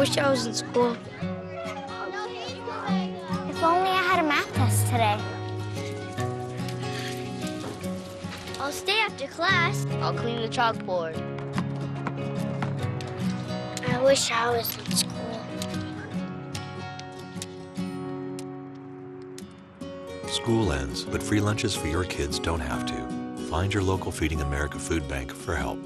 wish I was in school. If only I had a math test today. I'll stay after class. I'll clean the chalkboard. I wish I was in school. School ends, but free lunches for your kids don't have to. Find your local Feeding America food bank for help.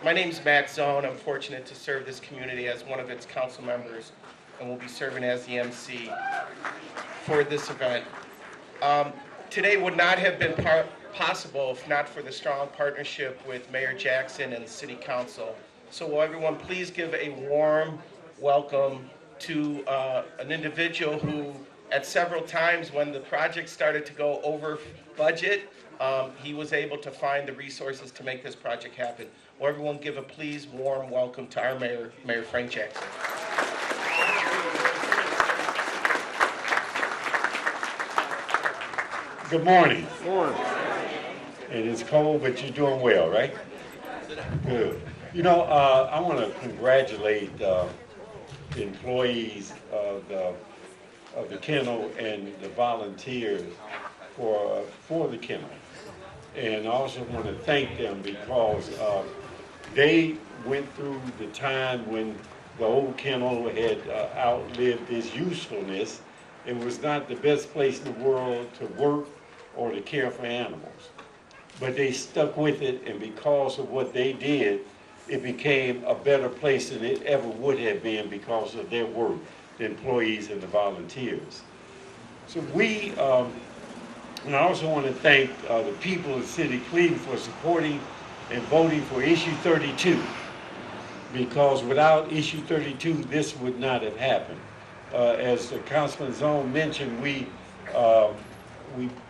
My name's Matt Zone. I'm fortunate to serve this community as one of its council members and will be serving as the MC for this event. Today would not have been possible if not for the strong partnership with Mayor Jackson and the City Council. So will everyone please give a warm welcome to an individual who at several times when the project started to go over budget, he was able to find the resources to make this project happen. Will everyone give a please warm welcome to our mayor, Mayor Frank Jackson. Good morning. Good morning. It is cold, but you're doing well, right? Good. You know, I want to congratulate the employees of the kennel and the volunteers for the kennel. And I also want to thank them because they went through the time when the old kennel had outlived its usefulness. It was not the best place in the world to work or to care for animals. But they stuck with it, and because of what they did, it became a better place than it ever would have been because of their work, the employees and the volunteers. So and I also want to thank the people of the city of Cleveland for supporting and voting for issue 32, because without issue 32, this would not have happened. As Councilman Zone mentioned, we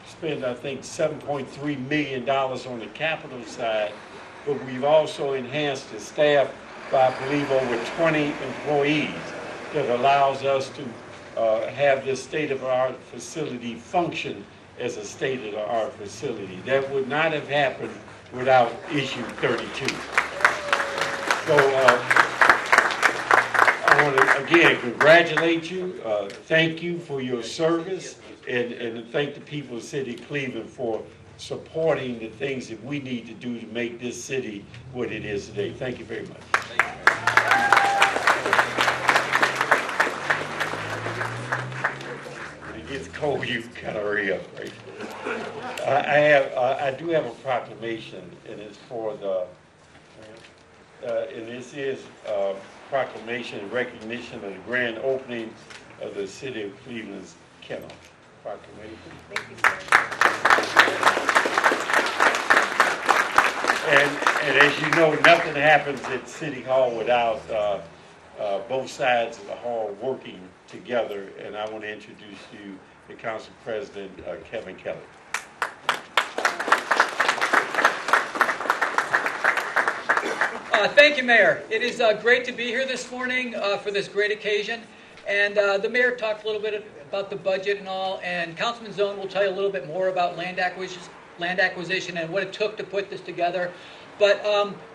spent, I think, $7.3 million on the capital side, but we've also enhanced the staff by, I believe, over 20 employees that allows us to have this state-of-the-art facility function as a state-of-the-art facility. That would not have happened without issue 32. So I want to again congratulate you, thank you for your service, and thank the people of the city of Cleveland for supporting the things that we need to do to make this city what it is today. Thank you very much. It's cold, you kind of hurry up, right? I do have a proclamation, and it's for the, and this is a proclamation in recognition of the grand opening of the City of Cleveland's kennel. Proclamation. Thank you, sir. And as you know, nothing happens at City Hall without both sides of the hall working together, and I want to introduce you the Council President, Kevin Kelly. Thank you, Mayor. It is great to be here this morning for this great occasion. And the Mayor talked a little bit about the budget and all, and Councilman Zone will tell you a little bit more about land acquisition and what it took to put this together. But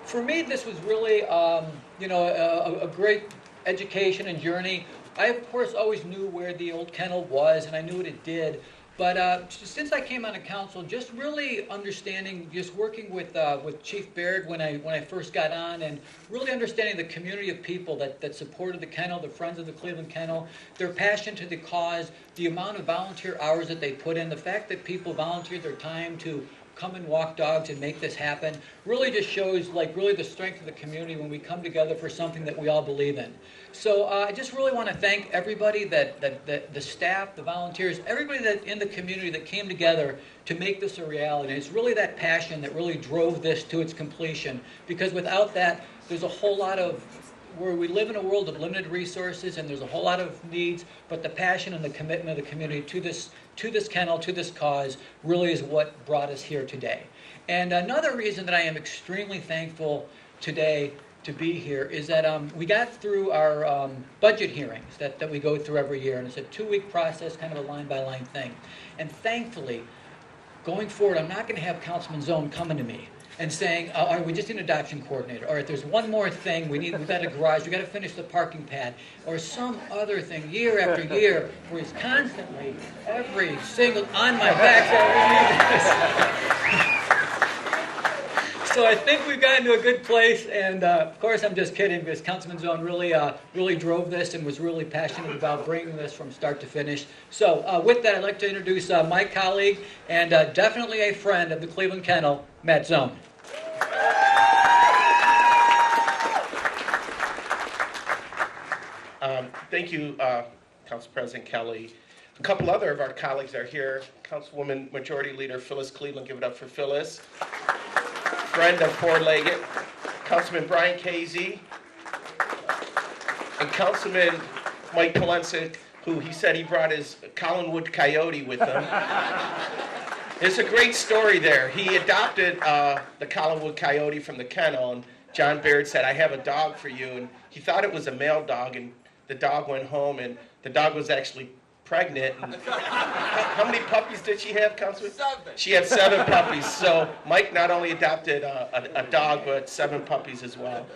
for me, this was really, a great education and journey. I, of course, always knew where the old kennel was, and I knew what it did. But since I came on the council, just really understanding, just working with Chief Baird when I first got on, and really understanding the community of people that supported the kennel, the Friends of the Cleveland Kennel, their passion to the cause, the amount of volunteer hours that they put in, the fact that people volunteered their time to come and walk dogs and make this happen really just shows like really the strength of the community when we come together for something that we all believe in. So I just really want to thank everybody, the staff, the volunteers, everybody that in the community that came together to make this a reality. It's really that passion that really drove this to its completion, because without that, there's a whole lot of, where we live in a world of limited resources and there's a whole lot of needs, but the passion and the commitment of the community to this kennel, to this cause, really is what brought us here today. And another reason that I am extremely thankful today to be here is that we got through our budget hearings that we go through every year, and it's a 2-week process, kind of a line-by-line thing. And thankfully, going forward, I'm not going to have Councilman Zone coming to me and saying, all right, we just need an adoption coordinator. All right, there's one more thing. We've got a garage. We've got to finish the parking pad. Or some other thing, year after year, where he's constantly, every single, on my back, saying, we need this. So I think we've gotten to a good place. And, of course, I'm just kidding, because Councilman Zone really drove this and was really passionate about bringing this from start to finish. So with that, I'd like to introduce my colleague and definitely a friend of the Cleveland Kennel, Matt Zone. Thank you, Council President Kelly. A couple other of our colleagues are here. Councilwoman Majority Leader Phyllis Cleveland, give it up for Phyllis. Friend of Four-Legged, Councilman Brian Casey, and Councilman Mike Polensik, who he said he brought his Collinwood Coyote with him. There's a great story there. He adopted the Collinwood Coyote from the kennel, and John Baird said, I have a dog for you, and he thought it was a male dog, and the dog went home, and the dog was actually pregnant. And how many puppies did she have, Councilman? 7. She had 7 puppies. So Mike not only adopted a dog, but 7 puppies as well.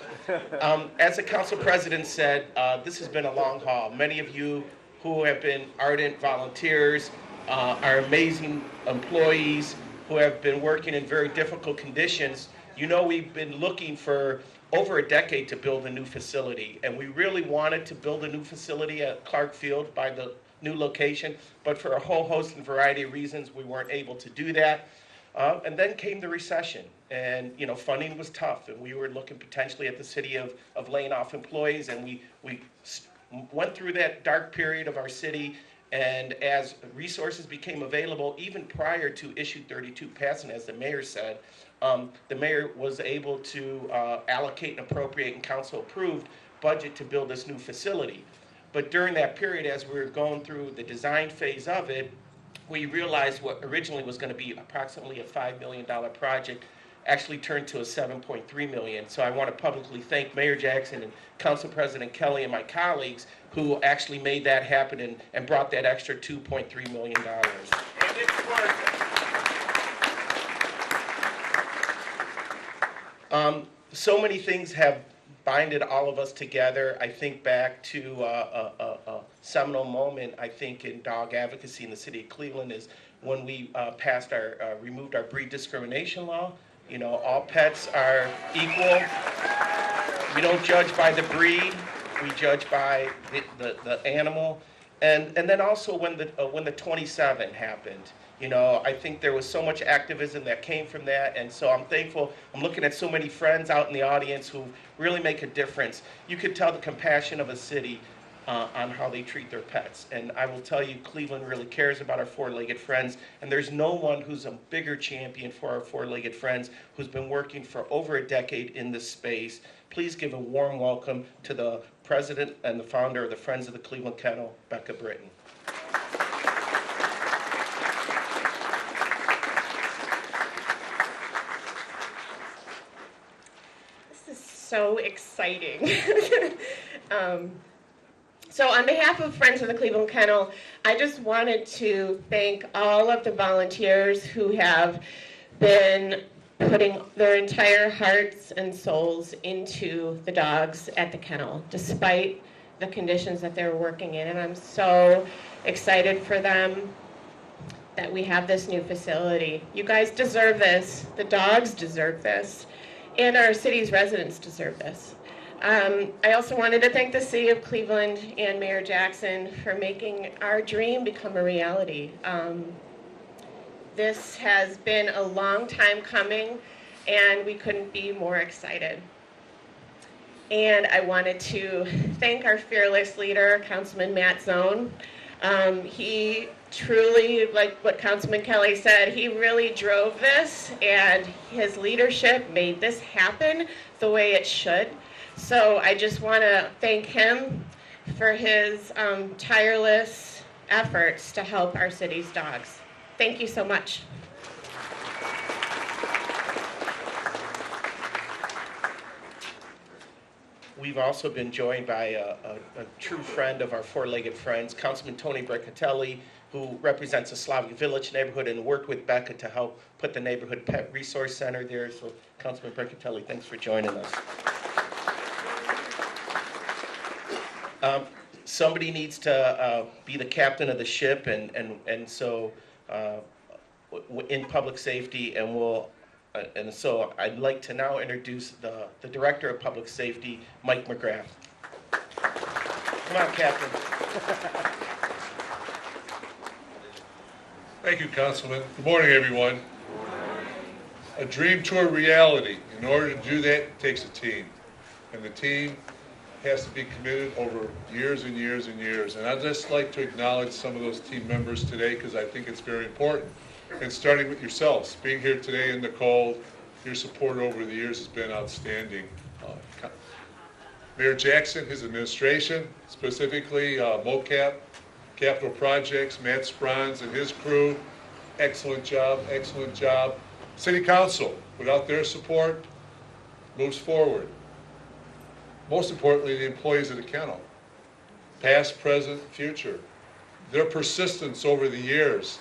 As the council president said, this has been a long haul. Many of you who have been ardent volunteers, our amazing employees who have been working in very difficult conditions, you know we've been looking for over a decade to build a new facility, and we really wanted to build a new facility at Clark Field by the new location, but for a whole host and variety of reasons we weren't able to do that. And then came the recession, and funding was tough, and we were looking potentially at the city of laying off employees, and we went through that dark period of our city. And as resources became available, even prior to issue 32 passing, as the mayor said, the mayor was able to allocate and appropriate and council approved budget to build this new facility. But during that period, as we were going through the design phase of it, we realized what originally was going to be approximately a $5 million project actually turned to a $7.3 million. So I want to publicly thank Mayor Jackson and Council President Kelly and my colleagues who actually made that happen and brought that extra $2.3 million. And it's working. So many things have binded all of us together. I think back to a seminal moment, I think, in dog advocacy in the city of Cleveland is when we removed our breed discrimination law. All pets are equal. We don't judge by the breed. We judge by the animal. And then also when the 27 happened, I think there was so much activism that came from that, and so I'm thankful. I'm looking at so many friends out in the audience who really make a difference. You could tell the compassion of a city on how they treat their pets, and I will tell you, Cleveland really cares about our four-legged friends, and there's no one who's a bigger champion for our four-legged friends who's been working for over a decade in this space. Please give a warm welcome to the president and the founder of the Friends of the Cleveland Kennel, Becca Britton. So exciting. So on behalf of Friends of the Cleveland Kennel, I just wanted to thank all of the volunteers who have been putting their entire hearts and souls into the dogs at the kennel, despite the conditions that they're working in. And I'm so excited for them that we have this new facility. You guys deserve this. The dogs deserve this. And our city's residents deserve this. I also wanted to thank the City of Cleveland and Mayor Jackson for making our dream become a reality. This has been a long time coming, and we couldn't be more excited. And I wanted to thank our fearless leader, Councilman Matt Zone. He truly, like what Councilman Kelly said, he really drove this, and his leadership made this happen the way it should. So I just want to thank him for his tireless efforts to help our city's dogs. Thank you so much. We've also been joined by a true friend of our four-legged friends, Councilman Tony Brancatelli, who represents the Slavic Village neighborhood and worked with Becca to help put the neighborhood pet resource center there. So Councilman Brancatelli, thanks for joining us. Somebody needs to be the captain of the ship, and so in public safety, and so I'd like to now introduce the Director of Public Safety, Mike McGrath. Come on, Captain. Thank you, Councilman. Good morning, everyone. A dream to a reality. In order to do that, it takes a team. And the team has to be committed over years and years and years. And I'd just like to acknowledge some of those team members today because I think it's very important. And starting with yourselves, being here today in the cold, your support over the years has been outstanding. Mayor Jackson, his administration, specifically MOCAP, Capital Projects, Matt Sprons and his crew, excellent job, excellent job. City Council, without their support, moves forward. Most importantly, the employees of the kennel, past, present, future. Their persistence over the years,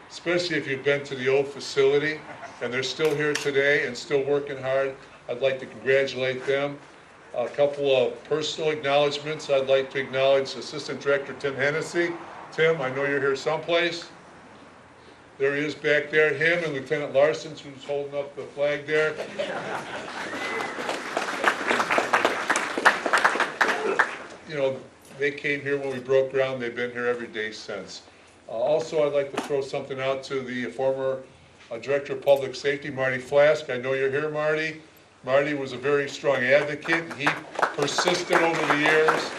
especially if you've been to the old facility and they're still here today and still working hard, I'd like to congratulate them. A couple of personal acknowledgments. I'd like to acknowledge Assistant Director Tim Hennessy. Tim, I know you're here someplace. There he is back there. Him and Lieutenant Larson, who's holding up the flag there. You know, they came here when we broke ground. They've been here every day since. Also, I'd like to throw something out to the former Director of Public Safety, Marty Flask. I know you're here, Marty. Marty was a very strong advocate. He persisted over the years,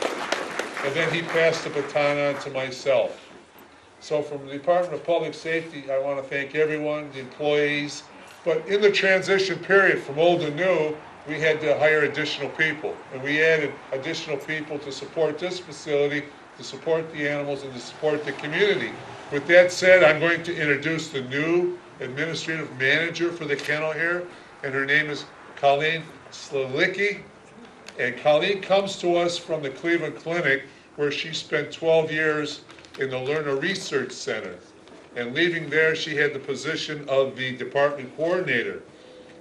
and then he passed the baton on to myself. So from the Department of Public Safety, I want to thank everyone, the employees. But in the transition period from old to new, we had to hire additional people. And we added additional people to support this facility, to support the animals, and to support the community. With that said, I'm going to introduce the new administrative manager for the kennel here, and her name is Colleen Slalicki. And Colleen comes to us from the Cleveland Clinic, where she spent 12 years in the Learner Research Center. And leaving there, she had the position of the department coordinator.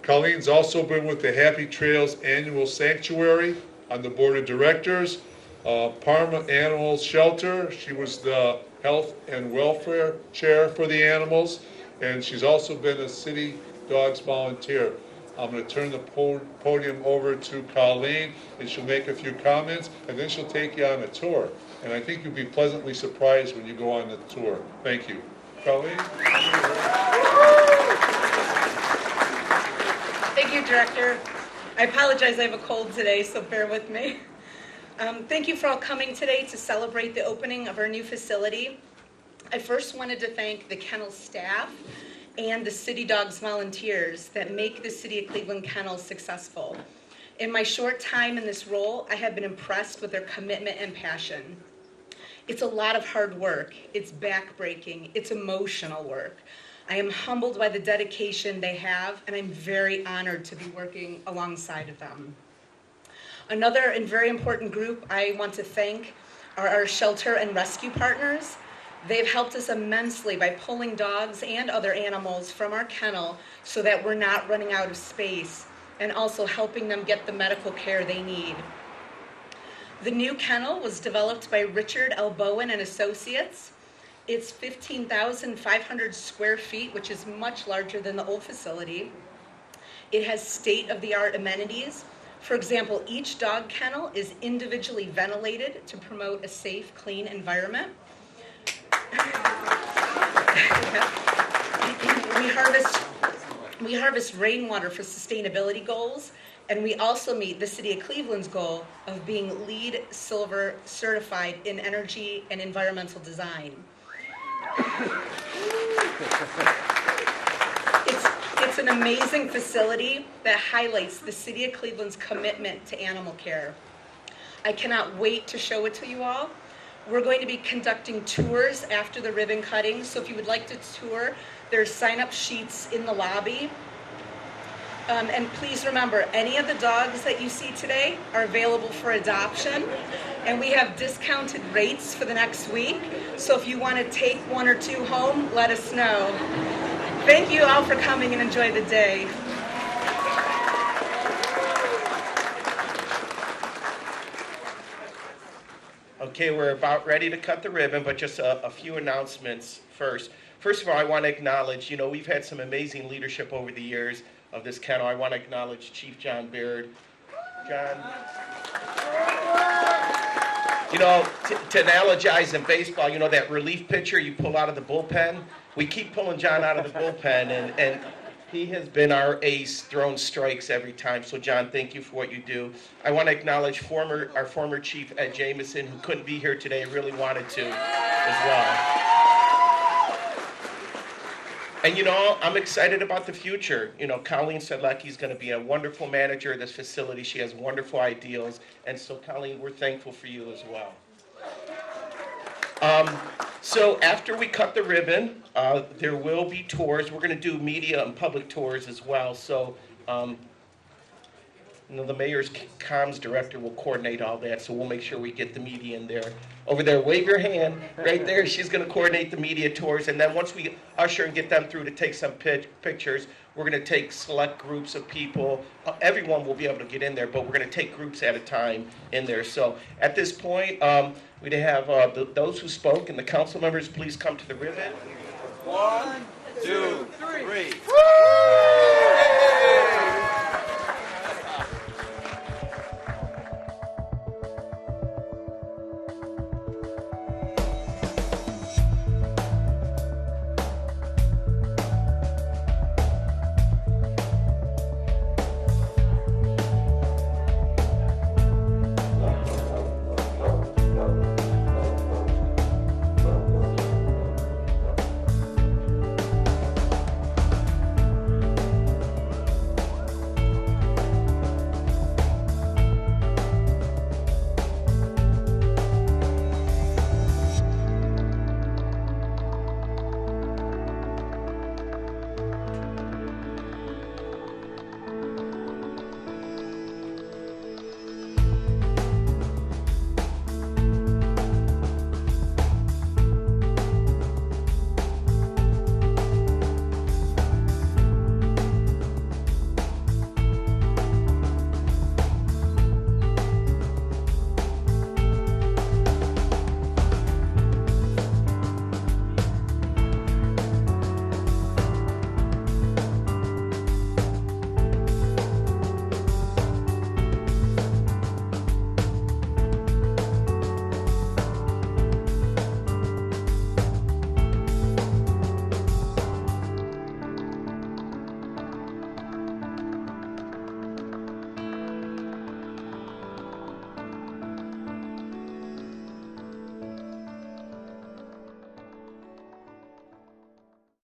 Colleen's also been with the Happy Trails Annual Sanctuary on the board of directors, Parma Animal Shelter. She was the health and welfare chair for the animals, and she's also been a city dogs volunteer. I'm going to turn the podium over to Colleen, and she'll make a few comments, and then she'll take you on a tour. And I think you'll be pleasantly surprised when you go on the tour. Thank you. Colleen? Thank you, Director. I apologize, I have a cold today, so bear with me. Thank you for all coming today to celebrate the opening of our new facility. I first wanted to thank the kennel staff and the City Dogs volunteers that make the City of Cleveland Kennel successful. In my short time in this role, I have been impressed with their commitment and passion. It's a lot of hard work. It's backbreaking. It's emotional work. I am humbled by the dedication they have, and I'm very honored to be working alongside of them. Another and very important group I want to thank are our shelter and rescue partners. They've helped us immensely by pulling dogs and other animals from our kennel so that we're not running out of space, and also helping them get the medical care they need. The new kennel was developed by Richard L. Bowen and Associates. It's 15,500 square feet, which is much larger than the old facility. It has state-of-the-art amenities. For example, each dog kennel is individually ventilated to promote a safe, clean environment. We harvest rainwater for sustainability goals, and we also meet the City of Cleveland's goal of being LEED Silver certified in energy and environmental design. It's an amazing facility that highlights the City of Cleveland's commitment to animal care. I cannot wait to show it to you all. We're going to be conducting tours after the ribbon cutting, so if you would like to tour, there's sign-up sheets in the lobby. And please remember, any of the dogs that you see today are available for adoption, and we have discounted rates for the next week, so if you want to take one or two home, let us know. Thank you all for coming and enjoy the day. Okay, we're about ready to cut the ribbon, but just a few announcements first. First of all, I want to acknowledge, we've had some amazing leadership over the years of this kennel. I want to acknowledge Chief John Baird. John, to analogize in baseball, that relief pitcher you pull out of the bullpen? We keep pulling John out of the bullpen, and he has been our ace, throwing strikes every time. So, John, thank you for what you do. I want to acknowledge our former chief, Ed Jamison, who couldn't be here today, really wanted to as well. And, I'm excited about the future. Colleen Sedlecki is going to be a wonderful manager of this facility. She has wonderful ideals. And so, Colleen, we're thankful for you as well. So after we cut the ribbon, there will be tours. We're going to do media and public tours as well. So, the mayor's comms director will coordinate all that. So we'll make sure we get the media in there. Over there, wave your hand. Right there, she's going to coordinate the media tours. And then once we usher and get them through to take some pictures, we're going to take select groups of people. Everyone will be able to get in there, but we're going to take groups at a time in there. So at this point, we'd have those who spoke and the council members please come to the ribbon. 1, 2, 3.